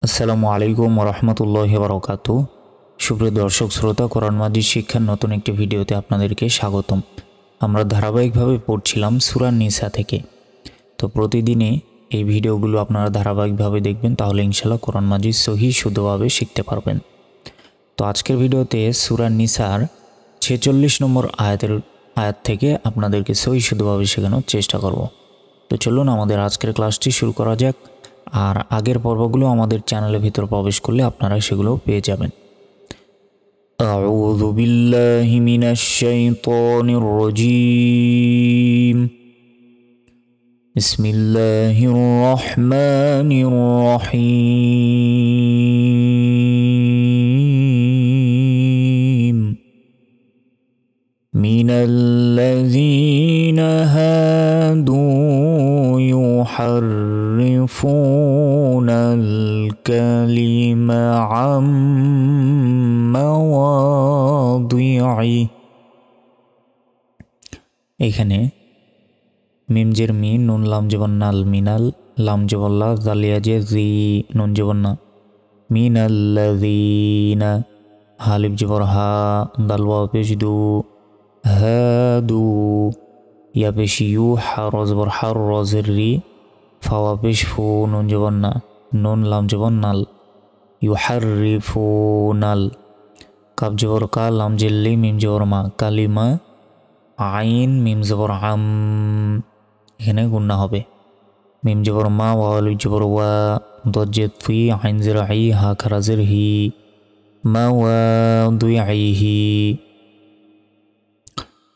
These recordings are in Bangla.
আসসালামু আলাইকুম রহমতুল্লাহি বারাকাতু। সুপ্রিয় দর্শক শ্রোতা, কোরআন মাজিদ শিক্ষার নতুন একটি ভিডিওতে আপনাদেরকে স্বাগতম। আমরা ধারাবাহিকভাবে পড়ছিলাম সূরা নিসা থেকে। তো প্রতিদিনই এই ভিডিওগুলো আপনারা ধারাবাহিকভাবে দেখবেন, তাহলে ইনশাআল্লাহ কোরআন মাজিদ সহিহ শুদ্ধভাবে শিখতে পারবেন। তো আজকের ভিডিওতে সূরা নিসার 46 নম্বর আয়াত থেকে আপনাদেরকে সহিহ শুদ্ধভাবে শেখানোর চেষ্টা করব। তো চলুন আমাদের আজকের ক্লাসটি শুরু করা যাক। আর আগের পর্বগুলো আমাদের চ্যানেলের ভিতর প্রবেশ করলে আপনারা সেগুলো পেয়ে যাবেন। আউযু বিল্লাহি মিনাশ শাইতানির রাজীম। বিসমিল্লাহির রহমানির রহিম। মিনাল্লাযীনা হাদু يحرفون الكلم عن مواضعه। এখানে মিম জের মি, নুন লাম জবর নাল, মিনাল লাম জবর লা, জালিয়া জে জি, নুন জবর না, মিনাল্লাযীনা হালিফ জবর হা, দাল ওয়াও পেশ দু, হাদু ইয়া পেশ ইউ, হা র জবর হার, র জের রি, ফাওয়া পেশ ফু, নুন জবর না, নুন লাম জবর নাল, ইউহাররিফুনাল, কাব জবর কা, লাম জিল্লি, মিম জবর মা, কালিমা, আইন মিম জবর আম, এখানে গুন্না হবে। মিম জবর মা, ওয়াল জবর ওয়া, দজ্জেত ফি, আইন জের আই, হা খারাজের হি, মা ওয়া দুই আইহি,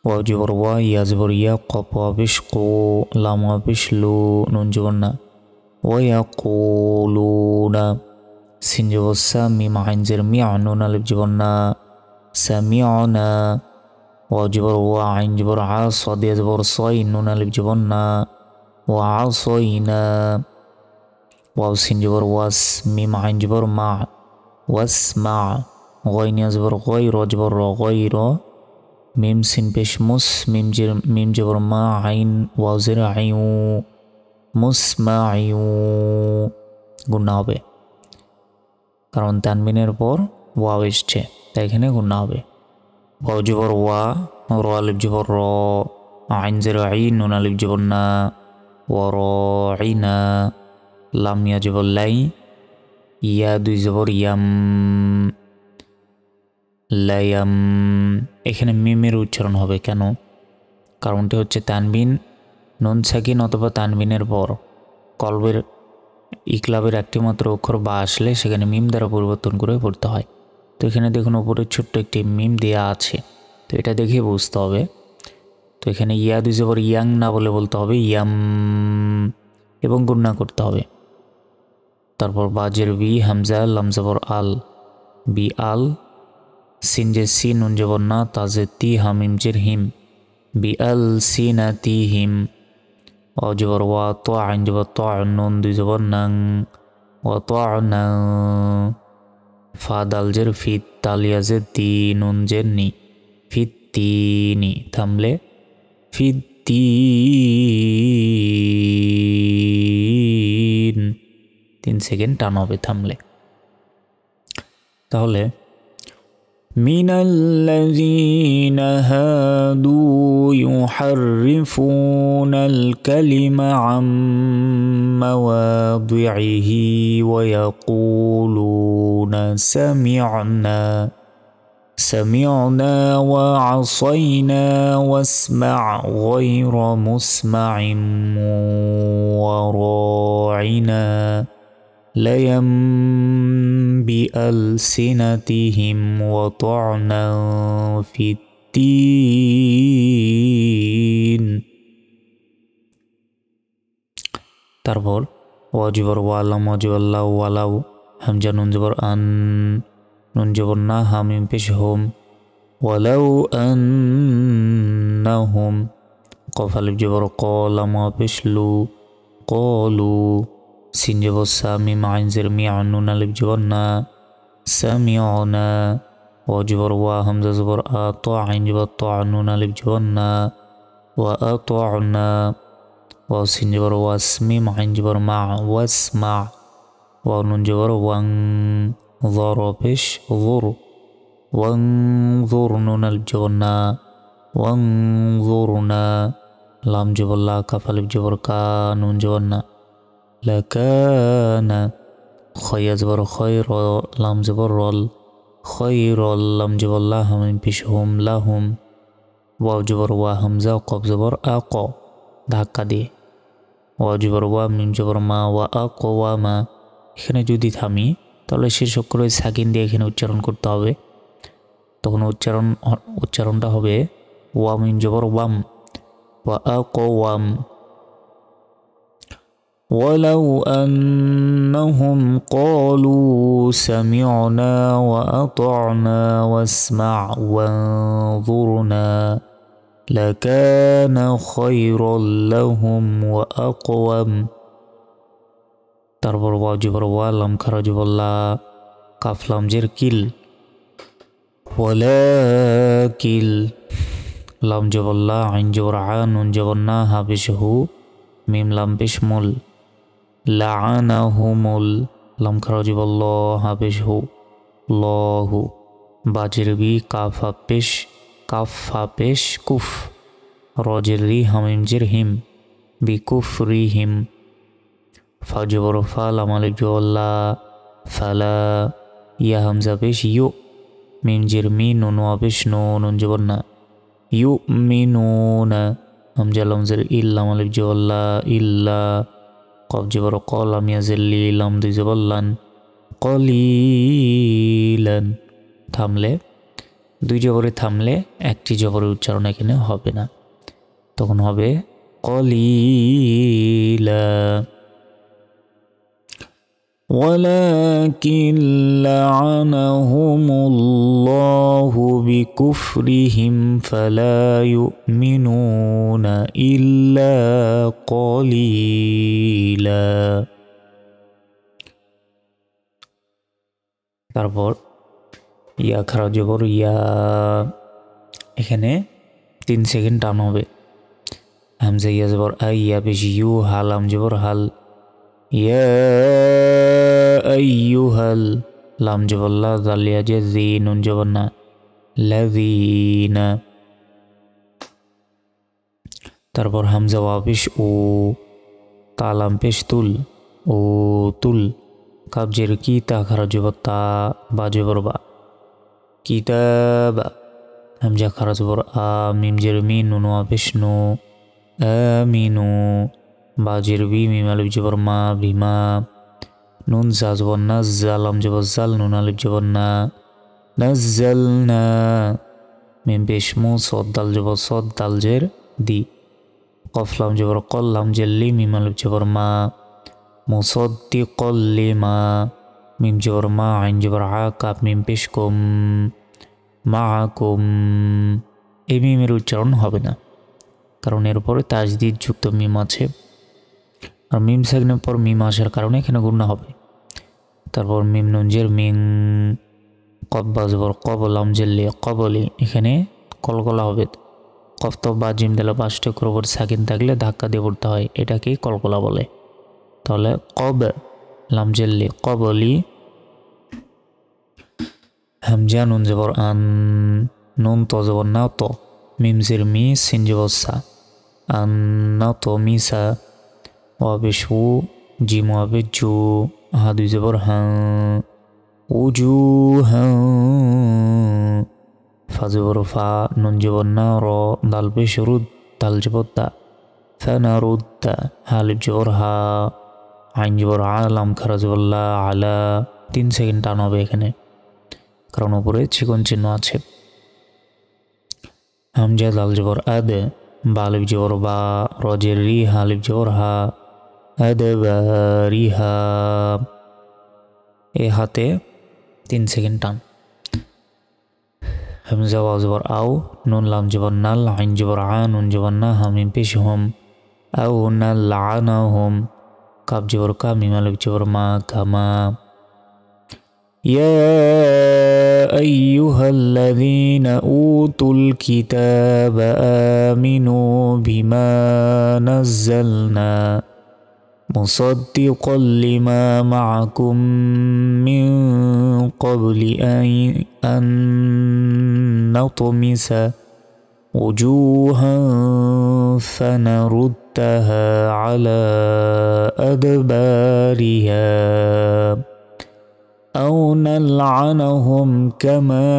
ওয়া জবর ওয়া, ইয়া জবর ইয়া, কফ ওয়া পেশ কো, লাম ওয়া পেশ লু, নুন জবর না, ওয়া ইয়াকুলুনা, সিন জবর সা, মিম আইন জের মি, নুন আলিফ জবর না, সামিউনা, ওয়া জবর ওয়া, আইন জবর আ, সাদ ইয়া জবর সয়, নুন আলিফ জবর না, ওয়া আসয়না, ওয়াও সিন জবর ওয়াস, মিম আইন জবর মা, ওয়াসমা, গয়ন ইয়া জবর গয়, র জবর র, গয়র, মিম সিন পেশ মুস, মিম জবর মা, আইন ওয়াও জের আইউ, মুসমাইউ, গুণা হবে কারণ তানবিনের পর ওয়াও এসছে, তাই এখানে গুণা হবে। ওয়াও জবর ওয়া, র আলিফ জবর র, আইন জের আইন, নুন আলিফ জবর না, ওয়া রাইনা, লাম ইয়া জবর লাই, ইয়া দুই জবর ইয়াম, লায়াম। এখানে মিমের উচ্চারণ হবে কেন? কারণটি হচ্ছে তানবিন, নুন সাকিন অথবা তানবিনের পর কলবের ইকলাবের একটি মাত্র অক্ষর বা আসলে সেখানে মিম দ্বারা পরিবর্তন করে পড়তে হয়। তো এখানে দেখুন উপরে ছোট্ট একটি মিম দেয়া আছে, তো এটা দেখে বুঝতে হবে। তো এখানে ইয়া দুই জবর ইয়াং না বলে বলতে হবে ইয়াম, এবং গুণনা করতে হবে। তারপর বাজের বি, হামজা লাম জবর আল, বি আল, সিন জে সি, নুন জবর না, তাজে তি, হামিম জের হিম, বি আল সিনা তি হিম, ও জবর ওয়া, তো আইন জবর তো, নুন দুই জবর নাং, ও তো না, ফা দাল জের ফিত, তালিয়া জে তি, নুন জের নি, ফিত তিনি, থামলে ফিত তিন, 3 সেকেন্ড টান হবে থামলে। তাহলে মিনাল্লাযীনা হাদু ইউহাররিফুনাল কালিমা আম মাওয়াদিহি ওয়া ইয়াকুলুনা সামি'না ওয়া আসাইনা ওয়াসমা' গায়রা মুসমা'in ওয়া রা'ইনা লায়াম বিআলসিনাতিহিম ওয়া তা'না ফিত্তিন। তারপর ওয়া জবর ওয়া, লাম জবর লা, ওয়ালাউ, হামজা নুন জবর আন, নুন জবর না, হামিম পেশ হোম, ওয়ালাউ আন্নাহুম, কফ আলিফ জবর ক, লাম পেশ লু, কলু, সিন জবর সা, মিম আইন জের মি, নুন আলিফ জবর না, সামিউনা, ওয়া জবর ওয়া, হামজা জবর আ, তো আইন জবর তো, নুন আলিফ জবর না, ওয়া আতা'না, ওয়াও সিন জবর ওয়াস, মিম আইন জবর মা, ওয়াসমা, ওয়াও নুন জবর ওয়াং, জর পেশ জোর, ওয়াং জোর নুন আলিফ জবর না, ওয়াং জোর না, লাম জবর লা, কাফ আলিফ জবর কা, নুন জবর না, লাকানা, খয়া জবর খয়র, লাম জবর রল, খয়রল, লাম জবর লা, হামিম পেশ হুম, লাহুম, ওয়াও জবর ওয়া, হামজা, কফ জবর আ, ক, ধাক্কা দিয়ে, ওয়াও জবর ওয়া, মিম জবর মা, ওয়া আ ক ওয়া মা। এখানে যদি থামি তাহলে শেষ অক্ষরে সাকিন দিয়ে এখানে উচ্চারণ করতে হবে। তখন উচ্চারণটা হবে ওয়া মিম জবর ওয়াম, ওয়া আ ক ওয়াম। ولو أنهم قالوا سمعنا وأطعنا واسمع وانظرنا لكان خيرا لهم وأقوم। তারপর ওয়াও জবর ওয়া, লাম খারা জবর লা, কাফ লাম জের কিল, ওয়ালাকিল, লাম জবর লা, আইন জবর আ, নুন জবর না, হা পেশ হু, মিম লাম পেশ মুল, লাআনাহুমুল, লাম খারা জবর ল, হা পেশ হু, লহু, বাজের বি, কাফ হা পেশ কুফ, রজের রি, হামিম জের হিম, বি কুফ রি হিম, ফা জবর ফা, লাম আলিফ জবর লা, ফালা, ইয়া হামজা পেশ ইউ, মিম জের মি, নুন ওয়া পেশ নো, নুন জবর না, ইউ মিনুনা, হামজা লাম জের ইল, লাম আলিফ জবর লা, ইল্লা, কফ জবর ক, লাম ইয়া জের লি, লাম দুই জবর লান, কলিলান। থামলে দুই জবরে থামলে একটি জবরের উচ্চারণ এখানে হবে না, তখন হবে কলিলা। ولكن لعنهم الله بكفرهم فلا يؤمنون إلا قليلا। তারপর ইয়া খারা জবর ইয়া, এখানে 3 সেকেন্ড টান হবে। হামজা ইয়া জবর আই, ইয়া পেশ ইউ, হাল লাম জবর হাল, ইয়া আইয়ুহাল, লাম জবর লা, জাল ইয়া জে জি, নুন জবর না, লাযিনা। তারপর হামজা ওয়া পেশ ও, তা লাম পেশ তুল, ও তুল, কাফ জের কি, তা খারা জবর তা, বা জবর বা, কিতাবা, হামজা খারা জবর আ, মিম জের মি, নুন ওয়া পেশ নো, আমিনু, বা জের বি, মিম আলিফ জবর মা, বিমা, নুন জা জবর না, জা লাম জবর জাল, নুন আলিফ জবর না, নাজ্জালনা, মিম পেশ মু, সদ দাল জবর সদ, দাল জের দি, কফ লাম জবর কল, লাম জের লি, মিম আলিফ জবর মা, মুসাদ্দিকাল লিমা, মিম জবর মা, আইন জবর আ, কাফ মিম পেশ কুম, মাআকুম। এই মিমের উচ্চারণ হবে না, কারণ এর উপরে তাজদিদ যুক্ত মিম আছে, আর মিম সাকিনের পর মিম আসার কারণে এখানে গুণা হবে। তারপর মিম নুন জের মিং, কফ বা জবর কব, লাম জের লি, কবলি, এখানে কলকলা হবে। কফ তো বা জিম দিলে 5টি অক্ষর উপর সাকিন থাকলে ধাক্কা দিয়ে পড়তে হয়, এটাকেই কলকলা বলে। তাহলে কব, লাম জের লি, কবলি, হামজা নুন জবর আন, নুন তো জবর না তো, মিম জের মি, সিন জবর সা, আন না তো মিসা, ওয়া পেশ উ, জিম ওয়া পেশ জু, হা দুই জবর হাঁ, উজু হাঁ, ফা জবর ফা, নুন জবর না, র, দাল পেশ রুদ, দাল জবর দা, ফানা রুদ্দা, হা আলিফ জবর হা, আইন জবর আ, লাম খারা জবর লা, আলা। 3 সেকেন্ড টান হবে এখানে, কারণ উপরে চিকন চিহ্ন আছে। হামজা দাল জবর আদ, বা আলিফ জবর বা, রজের রি, হা আলিফ জবর হা, আদবা রিহা। এ হাতে 3 সেকেন্ড টান। হামজা ওয়াও জবর আও, নুন লাম জবর নাল, আইন জবর আ, নুন জবর না, হামিম পেশ হুম, আও নাল লাআনাহুম, কাফ জবর কা, মিম আলিফ জবর মা, কামা। ইয়া আইয়ুহাল্লাযীনা উতুল কিতাবা আমিনু বিমা নাযালনা مصدقا لما معكم من قبل أن نطمس وجوها فنردها على أدبارها أو نلعنهم كما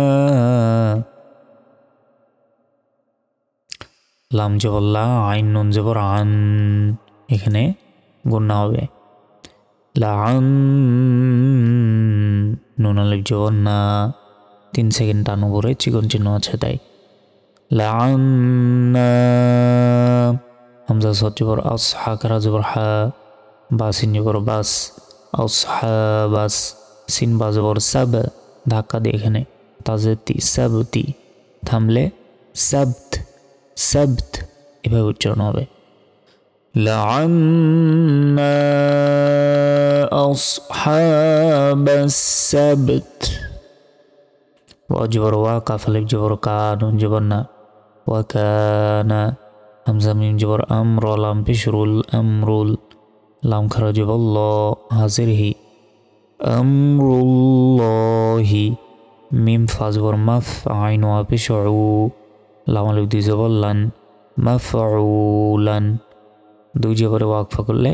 লাম জবর লা, আইন নুন জবর আন, এখানে গুণনা হবে। লাআন, নুন আলিফ জবর না, 3 সেকেন্ড টান উপরে চিকন চিহ্ন আছে তাই। লাআন্না, হামজা সদ জবর আস, হা কারা জবর হা, বাসিন জবর বাস, আসহাবাস, সিন বা জবর সাব, ধাক্কা দিয়ে এখানে তাজেতি সাবতি, থামলে সাবত সাবত, এভাবে উচ্চারণ হবে। লাআন্না আসহাবাস সাবত, ওয়া জবর ওয়া, কাফ আলিফ জবর কা, নুন জবর না, ওয়া কানা, হামজা মিম জবর আমর, লাম পেশরুল, আমরুল, লাম খারা জবর ল, হাজির হি, আমরুল্লাহি, মিম ফা জবর মাফ, আইন ওয়া পেশউ, লাম আলিফ দুই জবর লান, মাফউলান, 2 জবরে ওয়াকফা করলে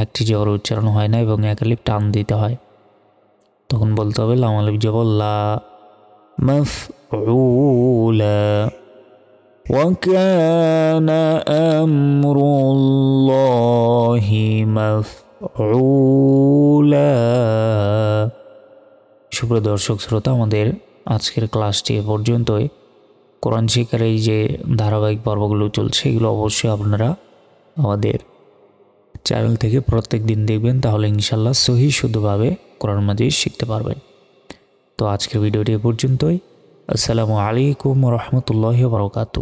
একটি জবর উচ্চারণ হয় না এবং এক আলিফ টান দিতে হয়, তখন বলতে হবে লাম আলিফ জবর লা, মাফউলা। ওয়া কানা আমরুল্লাহি মাফউলা। সুপ্রিয় দর্শক শ্রোতা, আমাদের আজকের ক্লাসটি এ পর্যন্তই। কোরআন শিক্ষার এই যে ধারাবাহিক পর্বগুলো চলছে, এগুলো অবশ্যই আপনারা আমাদের চ্যানেল থেকে প্রত্যেক দিন দেখবেন, তাহলে ইনশাল্লাহ সহি শুদ্ধভাবে কোরআন মাজিদ শিখতে পারবেন। তো আজকের ভিডিওটি এ পর্যন্তই। আসসালামু আলাইকুম ওয়া রাহমাতুল্লাহি ওয়া বারাকাতুহু।